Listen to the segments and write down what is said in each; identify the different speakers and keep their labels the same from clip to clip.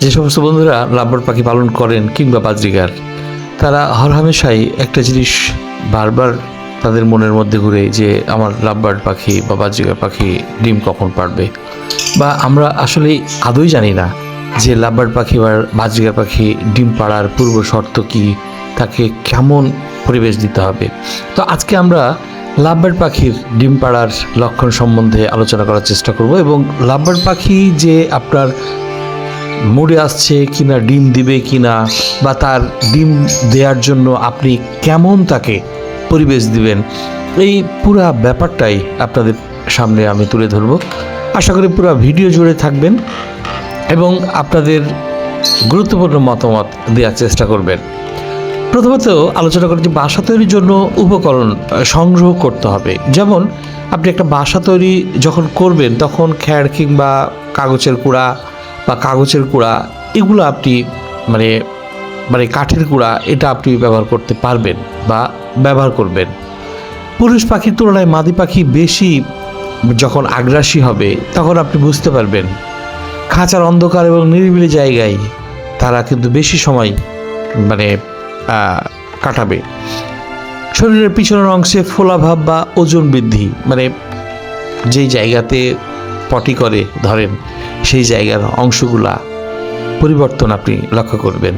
Speaker 1: যে সমস্ত বন্ধুরা লাভবার্ড পাখি পালন করেন কিংবা বাজরিগার, তারা হরহামেশাই একটা জিনিস বারবার তাদের মনের মধ্যে ঘুরে যে আমার লাভবার্ড পাখি বা বাজরিগার পাখি ডিম কখন পারবে, বা আমরা আসলে আদৌই জানি না যে লাভবার্ড পাখি বা বাজরিগার পাখি ডিম পাড়ার পূর্ব শর্ত কী, তাকে কেমন পরিবেশ দিতে হবে। তো আজকে আমরা লাভবার্ড পাখির ডিম পাড়ার লক্ষণ সম্বন্ধে আলোচনা করার চেষ্টা করব, এবং লাভবার্ড পাখি যে আপনার মুড়ে আসছে কিনা, ডিম দিবে কিনা, বা তার ডিম দেওয়ার জন্য আপনি কেমন তাকে পরিবেশ দিবেন, এই পুরা ব্যাপারটাই আপনাদের সামনে আমি তুলে ধরব। আশা করি পুরো ভিডিও জুড়ে থাকবেন এবং আপনাদের গুরুত্বপূর্ণ মতামত দেওয়ার চেষ্টা করবেন। প্রথমত আলোচনা করি যে বাসা তৈরির জন্য উপকরণ সংগ্রহ করতে হবে। যেমন আপনি একটা বাসা তৈরি যখন করবেন তখন খ্যাড় কিংবা কাগজের কুড়া বা কাগজের কুড়া, এগুলো আপনি মানে কাঠের কুড়া, এটা আপনি ব্যবহার করতে পারবেন বা ব্যবহার করবেন। পুরুষ পাখির তুলনায় মাদি পাখি বেশি যখন আগ্রাসী হবে তখন আপনি বুঝতে পারবেন। খাঁচার অন্ধকার এবং নিরিবিলি জায়গায় তারা কিন্তু বেশি সময় কাটাবে। শরীরের পিছনের অংশে ফোলাভাব বা ওজন বৃদ্ধি, যেই জায়গাতে পটি করে ধরেন সেই জায়গার অংশগুলা পরিবর্তন আপনি লক্ষ্য করবেন।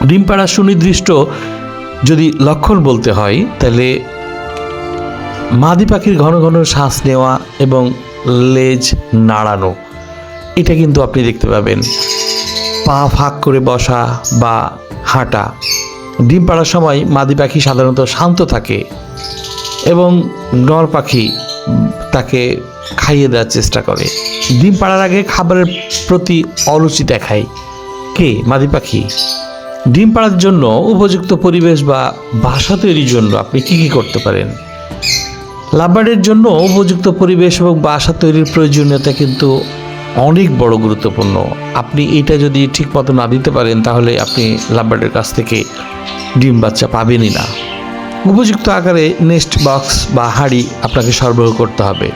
Speaker 1: ডিম পাড়া সুনির্দিষ্ট যদি লক্ষণ বলতে হয় তাহলে মাদি পাখির ঘন ঘন শ্বাস নেওয়া এবং লেজ নাড়ানো, এটা কিন্তু আপনি দেখতে পাবেন। পা ফাঁক করে বসা বা হাঁটা। ডিম পাড়ার সময় মাদি পাখি সাধারণত শান্ত থাকে এবং নর পাখি তাকে খাইয়ে দেওয়ার চেষ্টা করে। ডিম পাড়ার আগে খাবারের প্রতি অরুচি দেখায় কে? মাদি পাখি। ডিম পাড়ার জন্য উপযুক্ত পরিবেশ বা বাসা তৈরির জন্য আপনি কি করতে পারেন? লাভবার্ডের জন্য উপযুক্ত পরিবেশ এবং বাসা তৈরির প্রয়োজনীয়তা কিন্তু অনেক বড় গুরুত্বপূর্ণ। আপনি এটা যদি ঠিক মতো না দিতে পারেন তাহলে আপনি লাভবার্ডের কাছ থেকে ডিম বাচ্চা পাবেনই না। উপযুক্ত আকারে নেস্ট বক্স বা হাঁড়ি আপনাকে সরবরাহ করতে হবে।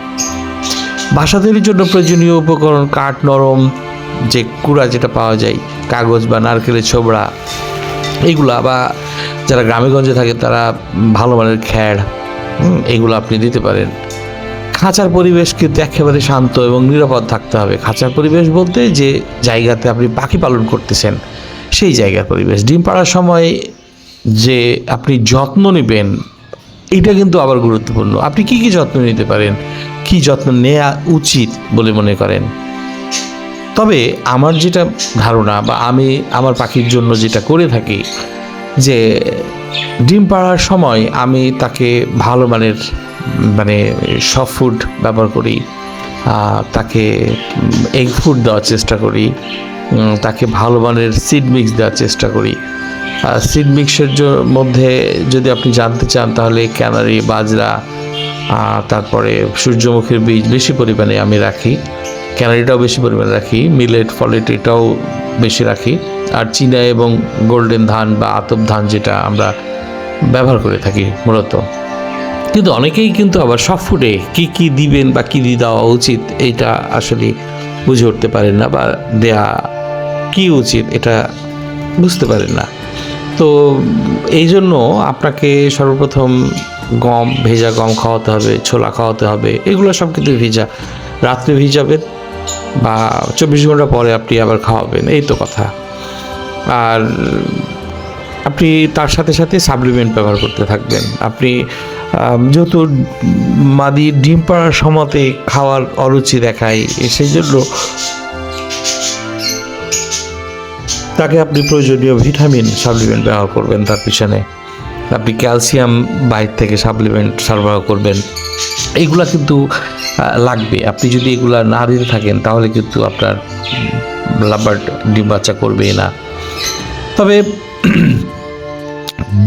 Speaker 1: বাসা তৈরির জন্য প্রয়োজনীয় উপকরণ কাঠ, নরম যে কুড়া যেটা পাওয়া যায়, কাগজ বা নারকেলের ছোবড়া, এইগুলা, বা যারা গ্রামেগঞ্জে থাকে তারা ভালো মানের খ্যাড়, এগুলো আপনি দিতে পারেন। খাঁচার পরিবেশ কিন্তু একেবারে শান্ত এবং নিরাপদ থাকতে হবে। খাঁচার পরিবেশ বলতে যে জায়গাতে আপনি পাখি পালন করতেছেন সেই জায়গার পরিবেশ। ডিম পাড়ার সময় যে আপনি যত্ন নেবেন এটা কিন্তু আবার গুরুত্বপূর্ণ। আপনি কি যত্ন নিতে পারেন, কি যত্ন নেওয়া উচিত বলে মনে করেন? তবে আমার যেটা ধারণা বা আমি আমার পাখির জন্য যেটা করে থাকি, যে ডিম পাড়ার সময় আমি তাকে ভালো মানের সফট ফুড ব্যবহার করি, তাকে এগ ফুড দেওয়ার চেষ্টা করি, তাকে ভালো মানের সিড মিক্স দেওয়ার চেষ্টা করি। সিড মিক্সের মধ্যে যদি আপনি জানতে চান তাহলে ক্যানারি, বাজরা, তারপরে সূর্যমুখীর বীজ বেশি পরিমাণে আমি রাখি, ক্যানারিটাও বেশি পরিমাণে রাখি, মিলেট, ফলেট এটাও বেশি রাখি, আর চীনা এবং গোল্ডেন ধান বা আতপ ধান যেটা আমরা ব্যবহার করে থাকি মূলত। কিন্তু অনেকেই কিন্তু আবার সব ফুডে কী দিবেন বা কী দেওয়া উচিত এটা আসলে বুঝে উঠতে পারেন না, বা দেয়া কী উচিত এটা বুঝতে পারেন না। তো এই জন্য আপনাকে সর্বপ্রথম ভেজা গম খাওয়াতে হবে, ছোলা খাওয়াতে হবে, এগুলো সব কিন্তু ভেজা। রাত্রে ভিজাবেন বা 24 ঘন্টা পরে আপনি আবার খাওয়াবেন, এই তো কথা। আর আপনি তার সাথে সাথে সাপ্লিমেন্ট ব্যবহার করতে থাকবেন। আপনি যেহেতু মাদি ডিম পাড়ার সময়তে খাওয়ার অরুচি দেখায়, সেই জন্য তাকে আপনি প্রয়োজনীয় ভিটামিন সাপ্লিমেন্ট ব্যবহার করবেন। তার পিছনে আপনি ক্যালসিয়াম বাইর থেকে সাপ্লিমেন্ট সরবরাহ করবেন। এইগুলা কিন্তু লাগবে। আপনি যদি এগুলা না দিতে থাকেন তাহলে কিন্তু আপনার লাভবার্ড ডিম বাচ্চা করবেই না। তবে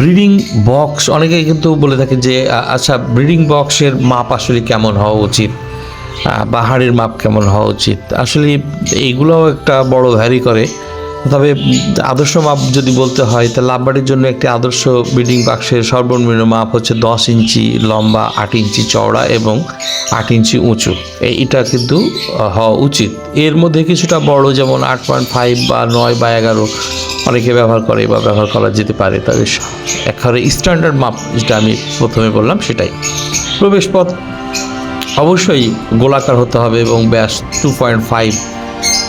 Speaker 1: ব্রিডিং বক্স, অনেকেই কিন্তু বলে থাকে যে আচ্ছা ব্রিডিং বক্সের মাপ আসলে কেমন হওয়া উচিত, বা হাড়ের মাপ কেমন হওয়া উচিত। আসলে এইগুলোও একটা বড় ভ্যারি করে তবে আদর্শ মাপ যদি বলতে হয় তাহলে লাভবার্ডের জন্য একটি আদর্শ ব্রিডিং বাক্সের সর্বনিম্ন মাপ হচ্ছে 10 ইঞ্চি লম্বা, 8 ইঞ্চি চওড়া এবং 8 ইঞ্চি উঁচু। এটা কিন্তু হওয়া উচিত। এর মধ্যে কিছুটা বড় যেমন 8.5 বা 9 বা 11 অনেকে ব্যবহার করে বা ব্যবহার করা যেতে পারে। তবে একেবারে স্ট্যান্ডার্ড মাপ যেটা আমি প্রথমে বললাম সেটাই। প্রবেশপথ অবশ্যই গোলাকার হতে হবে এবং ব্যাস 2.5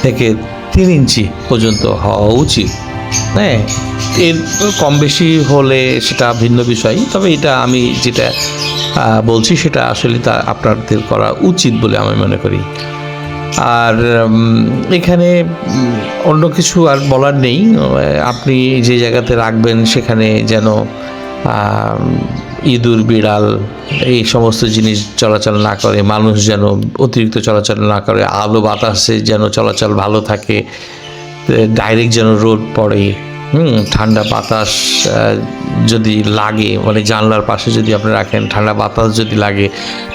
Speaker 1: থেকে 3 ইঞ্চি পর্যন্ত হওয়া উচিত। হ্যাঁ, এর কম বেশি হলে সেটা ভিন্ন বিষয়। তবে এটা আমি যেটা বলছি সেটা আসলে তা আপনাদের করা উচিত বলে আমি মনে করি। আর এখানে অন্য কিছু আর বলার নেই। আপনি যে জায়গাতে রাখবেন সেখানে যেন ইঁদুর, বিড়াল এই সমস্ত জিনিস চলাচল না করে, মানুষ যেন অতিরিক্ত চলাচল না করে, আলো বাতাসে যেন চলাচল ভালো থাকে, ডাইরেক্ট যেন রোদ পড়ে, ঠান্ডা বাতাস যদি লাগে, মানে জানলার পাশে যদি আপনি রাখেন, ঠান্ডা বাতাস যদি লাগে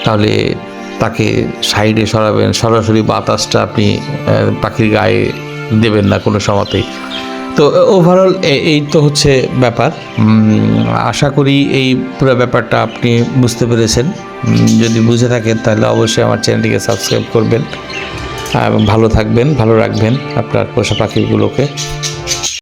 Speaker 1: তাহলে তাকে সাইডে সরাবেন। সরাসরি বাতাসটা আপনি পাখির গায়ে দেবেন না কোনো সময়তেই। তো ওভারঅল এই তো হচ্ছে ব্যাপার। আশা করি এই পুরো ব্যাপারটা আপনি বুঝতে পেরেছেন। যদি বুঝে থাকেন তাহলে অবশ্যই আমার চ্যানেলটিকে সাবস্ক্রাইব করবেন এবং ভালো থাকবেন, ভালো রাখবেন আপনার পোষা পাখিগুলোকে।